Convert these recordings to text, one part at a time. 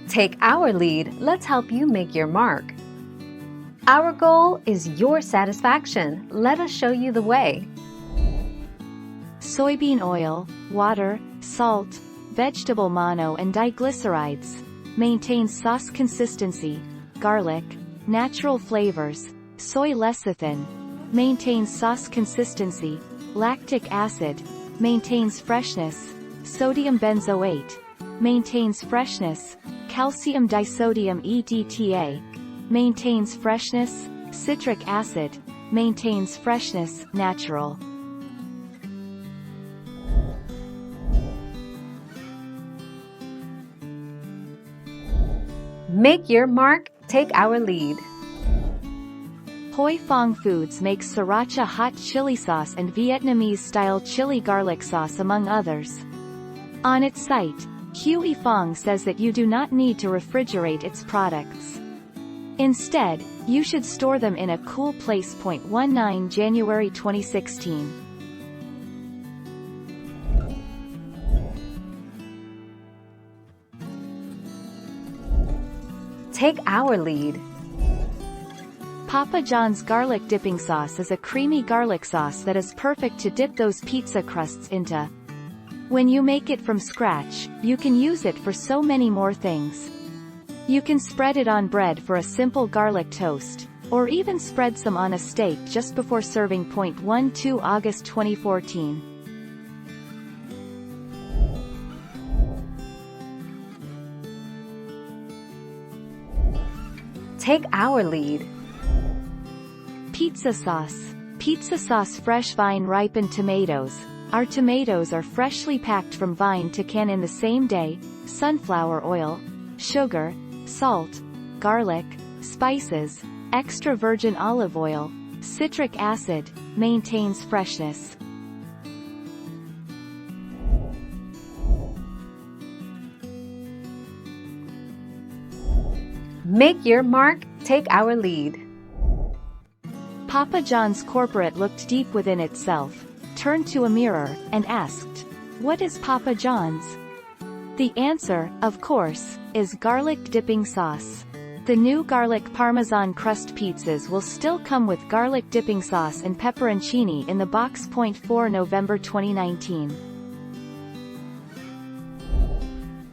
Take our lead, let's help you make your mark. Our goal is your satisfaction. Let us show you the way. Soybean oil, water, salt, vegetable mono and diglycerides. Maintains sauce consistency. Garlic, natural flavors. Soy lecithin. Maintains sauce consistency. Lactic acid. Maintains freshness. Sodium benzoate. Maintains freshness. Calcium disodium EDTA. Maintains freshness. Citric acid. Maintains freshness. Natural. Make your mark, take our lead. Hoi Fong Foods makes sriracha hot chili sauce and Vietnamese-style chili garlic sauce among others. On its site, Hoi Fong says that you do not need to refrigerate its products. Instead, you should store them in a cool place. 19 January 2016. Take our lead. Papa John's garlic dipping sauce is a creamy garlic sauce that is perfect to dip those pizza crusts into. When you make it from scratch, you can use it for so many more things. You can spread it on bread for a simple garlic toast, or even spread some on a steak just before serving. 12 August 2014. Take our lead. Pizza sauce. Pizza sauce. Fresh vine-ripened tomatoes. Our tomatoes are freshly packed from vine to can in the same day. Sunflower oil, sugar, salt, garlic, spices, extra virgin olive oil, citric acid. Maintains freshness. Make your mark, take our lead. Papa John's corporate looked deep within itself, turned to a mirror, and asked, "What is Papa John's?" The answer, of course, is garlic dipping sauce. The new garlic parmesan crust pizzas will still come with garlic dipping sauce and pepperoncini in the box. 4 November 2019.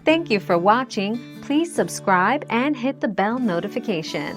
Thank you for watching. Please subscribe and hit the bell notification.